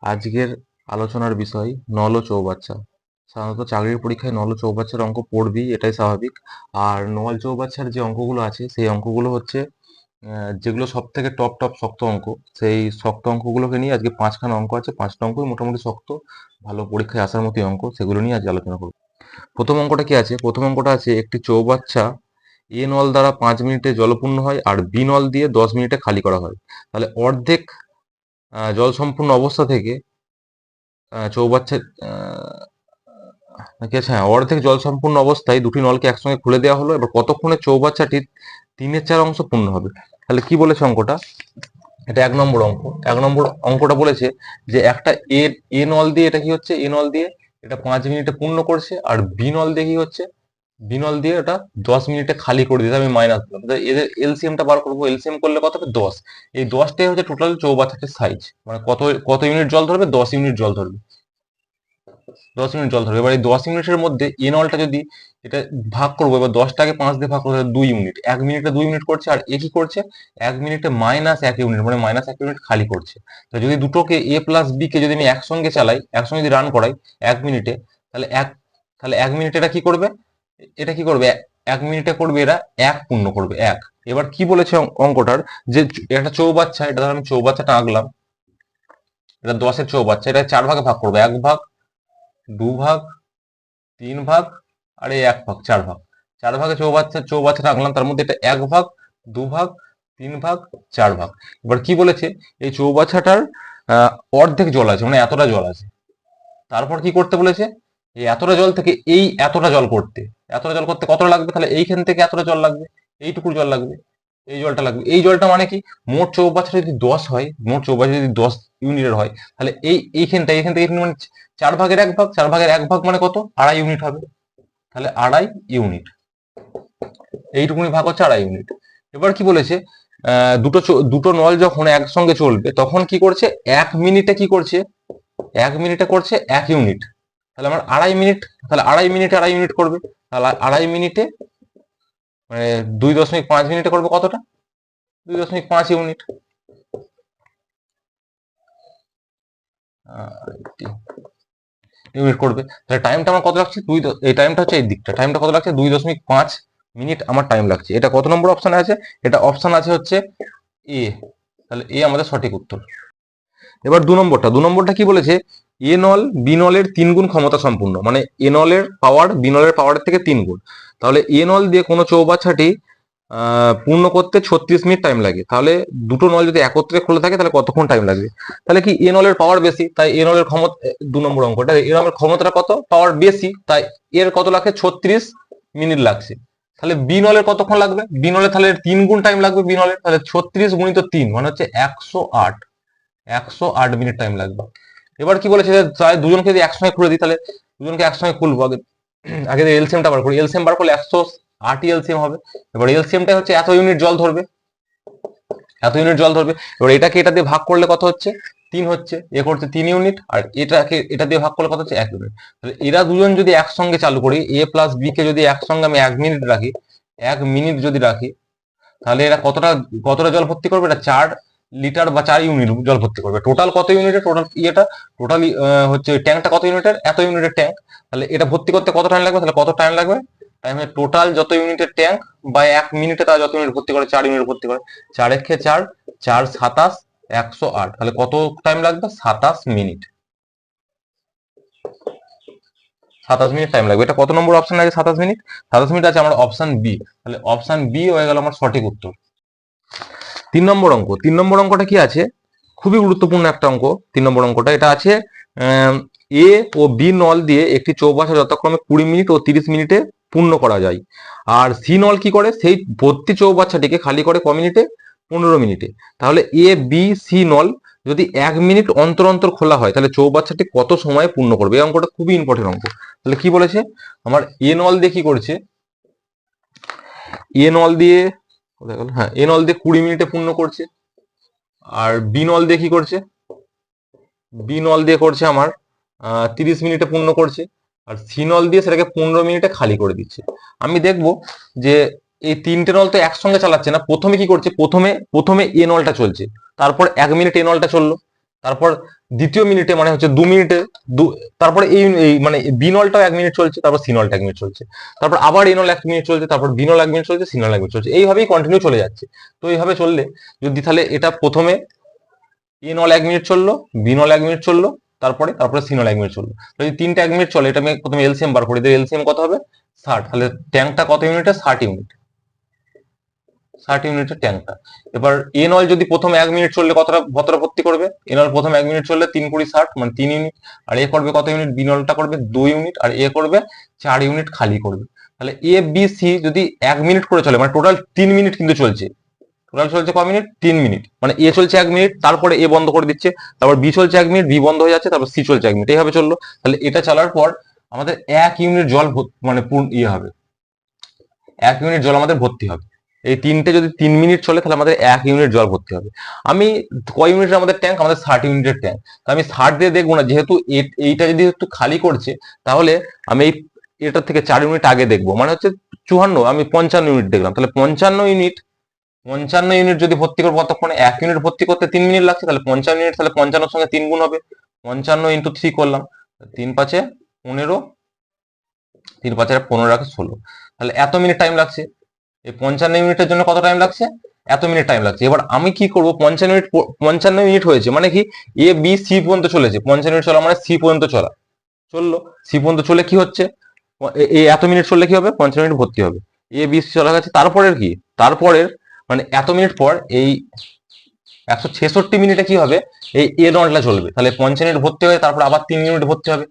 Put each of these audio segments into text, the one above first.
আজকের আলোচনার বিষয় নল ও চৌবাচ্চা। সাধারণত চাকরির পরীক্ষায় নল ও চৌবাচ্চার অঙ্ক পড়বি, এটাই স্বাভাবিক। আর নল চৌবাচ্চার যে অঙ্কগুলো আছে সেই অঙ্কগুলো হচ্ছে যেগুলো সব থেকে টপ টপ শক্ত অঙ্ক, সেই শক্ত অঙ্কগুলোকে নিয়ে আজকে পাঁচখানা অঙ্ক আছে। পাঁচটা অঙ্কই মোটামুটি শক্ত, ভালো পরীক্ষায় আসার মতো অঙ্ক, সেগুলো নিয়ে আজকে আলোচনা করব। প্রথম অঙ্কটা কি আছে? প্রথম অঙ্কটা আছে একটি চৌবাচ্চা এ নল দ্বারা 5 মিনিটে জলপূর্ণ হয় আর বি নল দিয়ে 10 মিনিটে খালি করা হয়। তাহলে অর্ধেক জল সম্পূর্ণ অবস্থা থেকে চৌবাচ্চা কি আছে, হ্যাঁ, অর্ধেক জল সম্পূর্ণ অবস্থায় দুটি নলকে একসঙ্গে খুলে দেওয়া হলো। এবার কতক্ষণে চৌবাচ্চাটির 3/4 অংশ পূর্ণ হবে? তাহলে কি বলেছে অঙ্কটা? এটা 1 নম্বর অঙ্ক। 1 নম্বর অঙ্কটা বলেছে যে একটা এ এ নল দিয়ে, এটা কি হচ্ছে, এ নল দিয়ে এটা 5 মিনিটে পূর্ণ করছে, আর বি নল দিয়ে কি হচ্ছে, বি নল দিয়ে এটা 10 মিনিটে খালি করে দিতে। আমি মাইনাস দিলাম, এদের এলসিএমটা বার করবো। এলসিএম করলে কত হবে? 10। এই 10টাই হচ্ছে টোটাল চৌবাচ্চাটির সাইজ, মানে কত কত ইউনিট জল ধরবে? 10 ইউনিট জল ধরবে। 10 ইউনিট জল ধরবে। এবার এই 10 ইউনিটের মধ্যে এ নলটা যদি এটা ভাগ করবো, এবার 10টাকে 5 দিয়ে ভাগ করবো, 2 ইউনিট। 1 মিনিটে 2 ইউনিট করছে, আর এ কি করছে? 1 মিনিটে -1 ইউনিট, মানে -1 ইউনিট খালি করছে। তো যদি দুটোকে এ প্লাস বি কে যদি আমি একসঙ্গে চালাই, একসঙ্গে যদি রান করাই 1 মিনিটে, তাহলে 1 মিনিটে এটা কি করবে? এটা কি করবে? 1 মিনিটে করবে এরা 1 পূর্ণ করবে, 1। এবার কি বলেছে অঙ্কটার, যে একটা চৌবাচ্চা, এটা ধর আমি চৌবাচ্চাটা আঁকলাম, এটা 10-এর চৌবাচ্চা, এটা 4 ভাগে ভাগ করবো, 1 ভাগ, 2 ভাগ, 3 ভাগ, আর এই 1 ভাগ, 4 ভাগ। 4 ভাগে চৌবাচ্চাটা আঁকলাম, তার মধ্যে এটা 1 ভাগ, 2 ভাগ, 3 ভাগ, 4 ভাগ। এবার কি বলেছে? এই চৌবাচ্চাটার অর্ধেক জল আছে, মানে এতটা জল আছে। তারপর কি করতে বলেছে? এই এতটা জল থেকে এই এতটা জল করতে, এতটা জল করতে কতটা লাগবে? তাহলে এইখান থেকে এতটা জল লাগবে, এইটুকু জল লাগবে, এই জলটা লাগবে। এই জলটা মানে কি? মোট চৌবাচ্চা যদি 10 হয়, মোট চৌবাচ্চা যদি 10 ইউনিটের হয়, তাহলে এইখান থেকে মানে 4 ভাগের 1 ভাগ, 4 ভাগের 1 ভাগ মানে কত? 2.5 ইউনিট হবে। তাহলে 2.5 ইউনিট, এইটুকুনি ভাগ হচ্ছে 2.5 ইউনিট। এবার কি বলেছে? দুটো নল যখন একসঙ্গে চলবে তখন কি করছে? 1 মিনিটে কি করছে? 1 মিনিটে করছে 1 ইউনিট। তাহলে আমার 2.5 মিনিট, তাহলে 2.5 মিনিটে 2.5 ইউনিট করবে। তাহলে 2.5 মিনিটে মানে 2.5 মিনিটে করবে কতটা? 2.5 ইউনিট। ইউনিট করবে। তাহলে টাইমটা আমার কত লাগছে? এই টাইমটা হচ্ছে এই দিকটা, টাইমটা কত লাগছে? 2.5 মিনিট আমার টাইম লাগছে। এটা কত নম্বর অপশনে আছে? এটা অপশন আছে হচ্ছে এ। তাহলে এ আমাদের সঠিক উত্তর। এবার 2 নম্বরটা কি বলেছে? এ নল বি নলের 3 গুণ ক্ষমতা সম্পূর্ণ, মানে এ নলের পাওয়ার বি নলের পাওয়ারের থেকে 3 গুণ। তাহলে এ নল দিয়ে কোনো চৌবাচ্চাটি পূর্ণ করতে 36 মিনিট টাইম লাগে। তাহলে দুটো নল যদি একত্রে খোলা থাকে তাহলে কতক্ষণ টাইম লাগবে? তাহলে কি, এ নলের পাওয়ার বেশি, তাই এ নলের ক্ষমতা, 2 নম্বর অঙ্কটা, এ নলের ক্ষমতাটা কত? পাওয়ার বেশি, তাই এর কত লাগছে? 36 মিনিট লাগছে। তাহলে বি নলের কতক্ষণ লাগবে? বি নলের তাহলে 3 গুণ টাইম লাগবে বি নলের। তাহলে 36 গুণিত 3 মানে হচ্ছে 108। 108 মিনিট টাইম লাগবে। এবার কি বলেছে? তাই দুজনকে যদি একসঙ্গে খুলে দিই, তাহলে দুজনকে একসঙ্গে খুলবো। আগে আগে এলসিএমটা বার করি। এলসিএম বার করলে 108ই এলসিএম হবে। এবার এলসিএমটা হচ্ছে এত ইউনিট জল ধরবে, এত ইউনিট জল ধরবে। এবার এটাকে এটা দিয়ে ভাগ করলে কত হচ্ছে? 3 হচ্ছে। এ করছে 3 ইউনিট, আর এটাকে এটা দিয়ে ভাগ করলে কত হচ্ছে? 1 ইউনিট। তাহলে এরা দুজন যদি একসঙ্গে চালু করি, এ প্লাস বি কে যদি একসঙ্গে আমি 1 মিনিট রাখি, 1 মিনিট যদি রাখি, তাহলে এরা কতটা কতটা জল ভর্তি করবে? এটা 4 লিটার বা 4 ইউনিট জল ভর্তি করবে। টোটাল কত ইউনিটের? টোটাল হচ্ছে ট্যাঙ্কটা কত ইউনিটের? এত ইউনিটের ট্যাঙ্ক। তাহলে এটা ভর্তি করতে কত টাইম লাগবে? তাহলে কত টাইম লাগবে? টাইম টোটাল যত ইউনিটের ট্যাঙ্ক বা 1 মিনিটে তারা যত ইউনিট ভর্তি করে, 4 ইউনিট ভর্তি করে, 4 × 4 4 27 108। তাহলে কত টাইম লাগবে? 27 মিনিট। 27 মিনিট টাইম লাগবে। এটা কত নম্বর অপশন আছে? 27 মিনিট। 27 মিনিট আছে আমার অপশন বি। তাহলে অপশন বি হয়ে গেল আমার সঠিক উত্তর। 3 নম্বর অঙ্ক। 3 নম্বর অঙ্কটা কি আছে? খুবই গুরুত্বপূর্ণ একটা অঙ্ক। 3 নম্বর অঙ্কটা এটা আছে, এ ও বি নল দিয়ে একটি চৌবাচ্চা যথাক্রমে 20 মিনিট ও 30 মিনিটে পূর্ণ করা যায়। আর সি নল কি করে? সেই ভর্তি চৌবাচ্চাটিকে খালি করে ক মিনিটে? 15 মিনিটে। তাহলে এ বি সি নল যদি 1 মিনিট অন্তর অন্তর খোলা হয়, তাহলে চৌবাচ্চাটি কত সময়ে পূর্ণ করবে? এই অঙ্কটা খুবই ইম্পর্টেন্ট অঙ্ক। তাহলে কি বলেছে? আমার এ নল দিয়ে কি করছে? এ নল দিয়ে, কোথায় গেল? হ্যাঁ, এ নল দিয়ে 20 মিনিটে পূর্ণ করছে। আর বি নল দিয়ে কি করছে? বি নল দিয়ে করছে আমার 30 মিনিটে পূর্ণ করছে। আর সি নল দিয়ে সেটাকে 15 মিনিটে খালি করে দিচ্ছে। আমি দেখবো যে এই তিনটে নল তো একসঙ্গে চালাচ্ছে না। প্রথমে কি করছে? প্রথমে এ নলটা চলছে, তারপর 1 মিনিট এ নলটা চললো, তারপর দ্বিতীয় মিনিটে মানে হচ্ছে 2 মিনিটে তারপরে এই মানে বি নলটাও 1 মিনিট চলছে, তারপর সি নলটা 1 মিনিট চলছে, তারপর আবার এ নল 1 মিনিট চলছে, তারপর বি নল 1 মিনিট চলছে, সি নল 1 মিনিট চলছে, এইভাবেই কন্টিনিউ চলে যাচ্ছে। তো এইভাবে চললে যদি তাহলে এটা প্রথমে এ নল 1 মিনিট চললো, বি নল 1 মিনিট চললো, তারপরে সি নল 1 মিনিট চললো, যদি তিনটা 1 মিনিট চলে, এটা আমি প্রথমে এলসিএম বার করি, এলসিএম কত হবে 60, তাহলে ট্যাঙ্কটা কত ইউনিটে 60 ইউনিট, 60 ইউনিটের ট্যাঙ্কটা। এবার এ নল যদি প্রথমে 1 মিনিট চললে কতটা ভর্তি করবে, এ নল প্রথম 1 মিনিট চললে 3 × 60 মানে 3 ইউনিট, আর এ করবে কত ইউনিট, বি নলটা করবে 2 ইউনিট, আর এ করবে 4 ইউনিট খালি করবে। তাহলে এ বি সি যদি 1 মিনিট করে চলে মানে টোটাল 3 মিনিট কিন্তু চলছে, টোটাল চলছে ক মিনিট, 3 মিনিট, মানে এ চলছে 1 মিনিট, তারপরে এ বন্ধ করে দিচ্ছে, তারপর বি চলছে 1 মিনিট, বি বন্ধ হয়ে যাচ্ছে, তারপর সি চলছে 1 মিনিট, এইভাবে চললো। তাহলে এটা চালার পর আমাদের 1 ইউনিট জল মানে পূর্ণ হবে, 1 ইউনিট জল আমাদের ভর্তি হবে। এই তিনটে যদি 3 মিনিট চলে তাহলে আমাদের 1 ইউনিট জল ভর্তি হবে। আমি কয় ইউনিটের আমাদের ট্যাঙ্ক, আমাদের 60 ইউনিটের ট্যাঙ্ক, তো আমি 60 দিয়ে দেখবো না, যেহেতু এইটা যদি একটু খালি করছে, তাহলে আমি এটার থেকে 4 ইউনিট আগে দেখবো, মানে হচ্ছে 54, আমি 55 ইউনিট দেখলাম, তাহলে 55 ইউনিট যদি ভর্তি করবো কতক্ষণে, 1 ইউনিট ভর্তি করতে 3 মিনিট লাগছে, তাহলে 55 ইউনিট, তাহলে 55 সঙ্গে 3 গুণ হবে, 55 × 3 করলাম, 3 × 5 = 15, 3 × 5 = 15 × 16, তাহলে এত মিনিট টাইম লাগছে। এই 55 ইউনিটের জন্য কত টাইম লাগছে, এত মিনিট টাইম লাগছে। এবার আমি কি করব, 55 ইউনিট হয়েছে মানে কি, এ বি সি পর্যন্ত চলেছে, 55 ইউনিট চলা মানে সি পর্যন্ত চললো, সি পর্যন্ত চলে কি হচ্ছে, এই এত মিনিট চললে কি হবে, 55 ইউনিট ভর্তি হবে, এ বি সি চলা গেছে। তারপরের কি, তারপরের মানে এত মিনিট পর এই 166 মিনিটে কি হবে, এই এ নলটা চলবে, তাহলে 55 ইউনিট ভর্তি হয়ে তারপর আবার 3 ইউনিট ভর্তি হবে,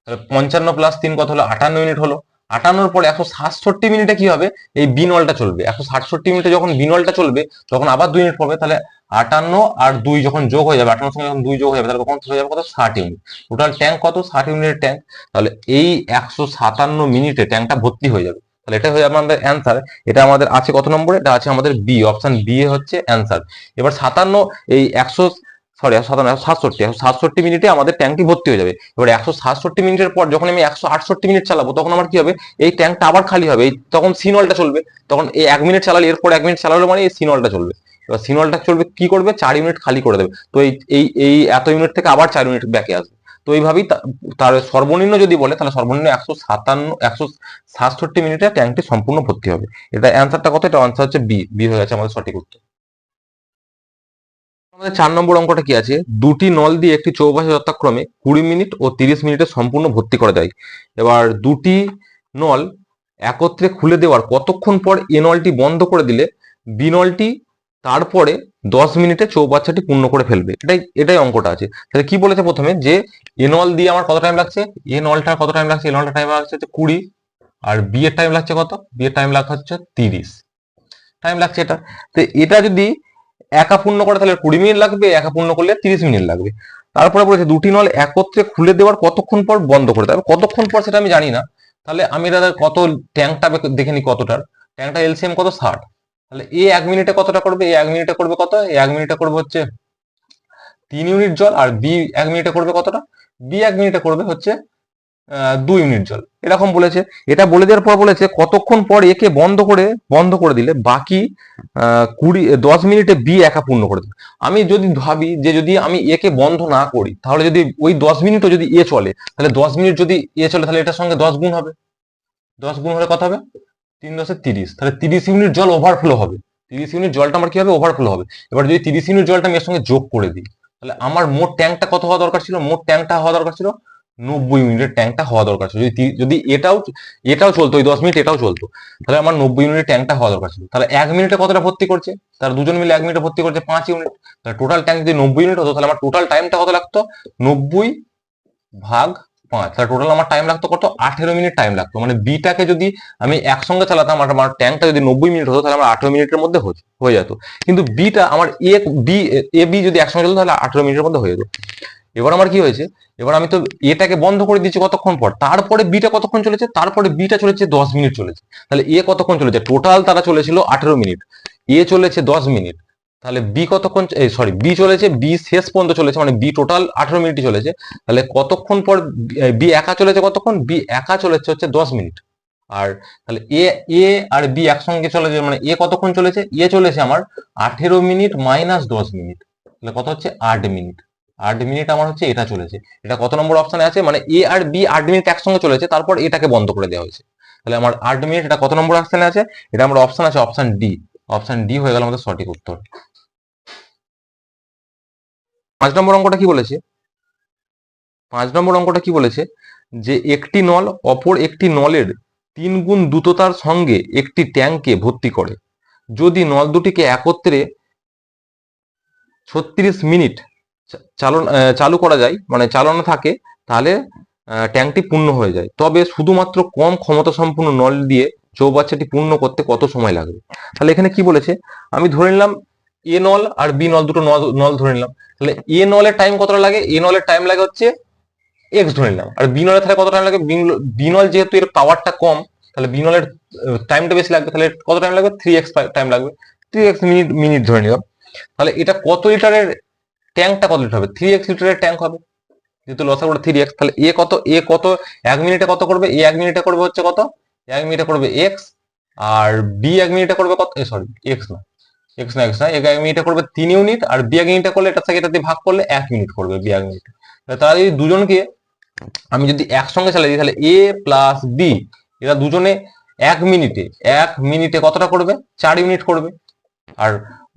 তাহলে 55 + 3 কত হলো, 58 ইউনিট হলো। 58 পরে 167 মিনিটে কি হবে, এই বি নলটা চলবে, 167 মিনিটে যখন বি নলটা চলবে তখন আবার 2 ইউনিট পড়বে, তাহলে 58 আর 2 যখন যোগ হয়ে যাবে, 58 সঙ্গে যখন 2 যোগ হয়ে যাবে, তাহলে কখন হয়ে যাবে কত, 60 ইউনিট। টোটাল ট্যাঙ্ক কত, 60 ইউনিটের ট্যাঙ্ক। তাহলে এই 157 মিনিটে ট্যাঙ্কটা ভর্তি হয়ে যাবে, তাহলে এটা হয়ে যাবে আমাদের অ্যান্সার। এটা আমাদের আছে কত নম্বরে, এটা আছে আমাদের বি, অপশন বি হচ্ছে অ্যান্সার। এবার 57 এই 167 মিনিটে আমাদের ট্যাঙ্কটি ভর্তি হয়ে যাবে। এবার 167 মিনিটের পর যখন আমি 168 মিনিট চালাবো, তখন আমার কি হবে, এই ট্যাঙ্কটা আবার খালি হবে, তখন সি নলটা চলবে, তখন এই 1 মিনিট চালালে এরপর 1 মিনিট চালালো মানে এই সি নলটা চলবে। এবার সি নলটা চলবে কি করবে, 4 ইউনিট খালি করে দেবে, তো এই এত ইউনিট থেকে আবার 4 ইউনিট ব্যাকে আসবে। তো এইভাবেই তার সর্বনিম্ন যদি বলে, তাহলে সর্বনিম্ন 167 মিনিটে ট্যাঙ্কটি সম্পূর্ণ ভর্তি হবে। এটা অ্যান্সারটা কত, এটা অ্যান্সার হচ্ছে বি, বি হয়ে গেছে আমাদের সঠিক উত্তর। আমাদের 4 নম্বর অঙ্কটা কি আছে, দুটি নল দিয়ে একটি চৌবাচ্চা যথাক্রমে 20 মিনিট ও 30 মিনিটে সম্পূর্ণ ভর্তি করা যায়। এবার দুটি নল একত্রে খুলে দেওয়ার কতক্ষণ পর এ নলটি বন্ধ করে দিলে বি নলটি তারপরে 10 মিনিটে চৌবাচ্চাটি পূর্ণ করে ফেলবে। এটাই অঙ্কটা আছে। তাহলে কি বলেছে প্রথমে, যে এ নল দিয়ে আমার কত টাইম লাগছে, এ নলটা কত টাইম লাগছে, এ নলটা টাইম লাগছে 20, আর বি এর টাইম লাগছে কত, বি এর টাইম লাগছে 30 টাইম লাগছে এটা। তো এটা যদি একা পূর্ণ করে তাহলে 20 মিনিট লাগবে, একা পূর্ণ করলে 30 মিনিট লাগবে। তারপরে বলেছে দুটি নল একত্রে খুলে দেওয়ার কতক্ষণ পর বন্ধ করে দেবে, কতক্ষণ পর সেটা আমি জানি না। তাহলে আমি দাদা কত ট্যাঙ্কটা দেখে নি কতটার, ট্যাঙ্কটা এলসিএম কত 60, তাহলে এ 1 মিনিটে কতটা করবে, এ 1 মিনিটে করবে কত, এ 1 মিনিটে করবে হচ্ছে 3 ইউনিট জল, আর বি 1 মিনিটে করবে কতটা, বি 1 মিনিটে করবে হচ্ছে 2 ইউনিট জল, এরকম বলেছে। এটা বলে দেওয়ার পর বলেছে কতক্ষণ পর একে বন্ধ করে দিলে বাকি 10 মিনিটে বি একা পূর্ণ করে দেবে। আমি যদি ভাবি যে যদি আমি একে বন্ধ না করি, তাহলে যদি ওই 10 মিনিটও যদি এ চলে, তাহলে 10 মিনিট যদি এ চলে, তাহলে এটার সঙ্গে 10 গুণ হবে, 10 গুণ হলে কত হবে, 3 × 10 = 30, তাহলে 30 ইউনিট জল ওভারফ্লো হবে, 30 ইউনিট জলটা আমার কি হবে, ওভারফ্লো হবে। এবার যদি 30 ইউনিট জলটা আমি এর সঙ্গে যোগ করে দিই, তাহলে আমার মোট ট্যাঙ্কটা কত হওয়া দরকার ছিল, মোট ট্যাঙ্কটা হওয়া দরকার ছিল 90 ইউনিটের ট্যাঙ্কটা হওয়া দরকার ছিল। যদি এটাও চলতো, ওই 10 মিনিট এটাও চলতো, তাহলে আমার 90 ইউনিটের ট্যাঙ্কটা হওয়া দরকার ছিল। তাহলে 1 মিনিটে কতটা ভর্তি করছে, তারা দুজন মিলে 1 মিনিটে ভর্তি করছে 5 ইউনিট, তাহলে টোটাল ট্যাঙ্ক যদি 90 ইউনিট হতো, তাহলে আমার টোটাল টাইমটা কত লাগতো, 90/5, তাহলে টোটাল আমার টাইম লাগতো কত, 18 মিনিট টাইম লাগতো। মানে বিটাকে যদি আমি একসঙ্গে চালাতাম, আমার ট্যাঙ্কটা যদি 90 মিনিট হতো, তাহলে আমার 18 মিনিটের মধ্যে হয়ে যেত। কিন্তু বিটা আমার এ বি যদি একসঙ্গে চলতো, তাহলে 18 মিনিটের মধ্যে হয়ে যেত। এবার আমার কি হয়েছে, এবার আমি তো এটাকে বন্ধ করে দিচ্ছি কতক্ষণ পর, তারপরে বিটা কতক্ষণ চলেছে, তারপরে বিটা চলেছে 10 মিনিট চলেছে, তাহলে এ কতক্ষণ চলেছে, টোটাল তারা চলেছিল 18 মিনিট, এ চলেছে 10 মিনিট, তাহলে বি কতক্ষণ, বি চলেছে, বি শেষ পর্যন্ত চলেছে, মানে বি টোটাল 18 মিনিটই চলেছে। তাহলে কতক্ষণ পর বি একা চলেছে, কতক্ষণ, বি একা চলেছে হচ্ছে 10 মিনিট। আর তাহলে এ আর বি একসঙ্গে চলেছে, মানে এ কতক্ষণ চলেছে, এ চলেছে আমার 18 মিনিট - 10 মিনিট, তাহলে কত হচ্ছে 8 মিনিট। 8 মিনিট আমার হচ্ছে এটা চলেছে। এটা কত নম্বর অপশনে আছে, মানে এ আর বি 8 মিনিট একসঙ্গে চলেছে, তারপর এটাকে বন্ধ করে দেওয়া হয়েছে। তাহলে আমার 8 মিনিট এটা কত নম্বর অপশনে আছে, এটা আমার অপশন আছে অপশন ডি। অপশন ডি হয়ে গেল আমাদের সঠিক উত্তর। 5 নম্বর অঙ্কটা কি বলেছে, 5 নম্বর অঙ্কটা কি বলেছে, যে একটি নল অপর একটি নলের 3 গুণ দ্রুততার সঙ্গে একটি ট্যাঙ্কে ভর্তি করে। যদি নল দুটিকে একত্রে 36 মিনিট চালু করা যায়, মানে চালানো থাকে, তাহলে ট্যাঙ্কটি পূর্ণ হয়ে যায়। তবে শুধুমাত্র কম ক্ষমতা সম্পন্ন নল দিয়ে চৌবাচ্চাটি পূর্ণ করতে কত সময় লাগবে। তাহলে এখানে কি বলেছে, আমি ধরে নিলাম এ নল আর বি নল, দুটো নল ধরে নিলাম। তাহলে এ নলের টাইম কতটা লাগে, এ নলের টাইম লাগে হচ্ছে এক্স ধরে নিলাম, আর বি নলের তাহলে কত টাইম লাগে, বি নল যেহেতু এর পাওয়ারটা কম, তাহলে বি নলের টাইমটা বেশি লাগবে, তাহলে কত টাইম লাগবে, 3x টাইম লাগবে, 3x মিনিট মিনিট ধরে নিলাম। তাহলে এটা কত লিটারের ট্যাঙ্কটা কত লিটার হবে, 3x লিটারের ট্যাঙ্ক হবে, যেহেতু লসাগুটা 3x। তাহলে এ কত 1 মিনিটে কত করবে, এ 1 মিনিটে করবে হচ্ছে কত, 1 মিনিটে করবে এক্স, আর বি 1 মিনিটে করবে কত, সরি এক্স না, এক্স না, 1 মিনিটে করবে 3 ইউনিট, আর বি 1 মিনিটে করলে এটা থেকে এটা দিয়ে ভাগ করলে 1 মিনিট করবে বি 1 মিনিটে। তারা যদি দুজনকে আমি যদি একসঙ্গে চালাই দিই, তাহলে এ প্লাস বি এরা দুজনে 1 মিনিটে কতটা করবে, 4 ইউনিট করবে। আর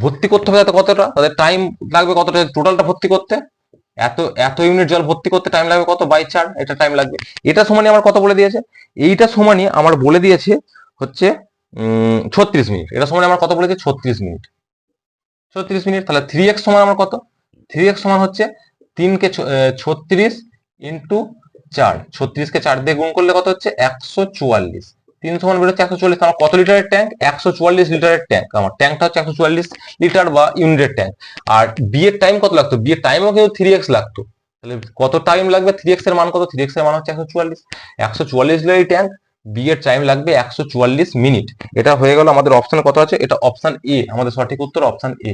ভর্তি করতে হবে কতটা, তাদের টাইম লাগবে কতটা, টোটালটা ভর্তি করতে এত এত ইউনিট জল ভর্তি করতে টাইম লাগবে কত, বাই 4, এটা টাইম লাগবে। এটা সমানই আমার কত বলে দিয়েছে, এইটা সমানই আমার বলে দিয়েছে হচ্ছে 36 মিনিট। এটা সমান আমার কত বলেছে, 36 মিনিট, 36 মিনিট। তাহলে 3x সমান আমার কত, 3x সমান হচ্ছে 3 কে 36 ইন্টু 4, 36 কে 4 দিয়ে গুণ করলে কত হচ্ছে 144, 3 সমান বেরোচ্ছে 144। আমার কত লিটারের ট্যাঙ্ক, 144 লিটারের ট্যাঙ্ক, আমার ট্যাঙ্কটা হচ্ছে 144 লিটার বা ইউনিটের ট্যাঙ্ক। আর বি এর টাইম কত লাগতো, বি এর টাইমও কিন্তু 3x লাগতো, তাহলে কত টাইম লাগবে, 3x এর মান কত, 3x এর মান হচ্ছে 144, 144 লিটারের ট্যাঙ্ক, বি এর টাইম লাগবে 144 মিনিট। এটা হয়ে গেল আমাদের অপশন কত আছে, এটা অপশন এ আমাদের সঠিক উত্তর, অপশন এ।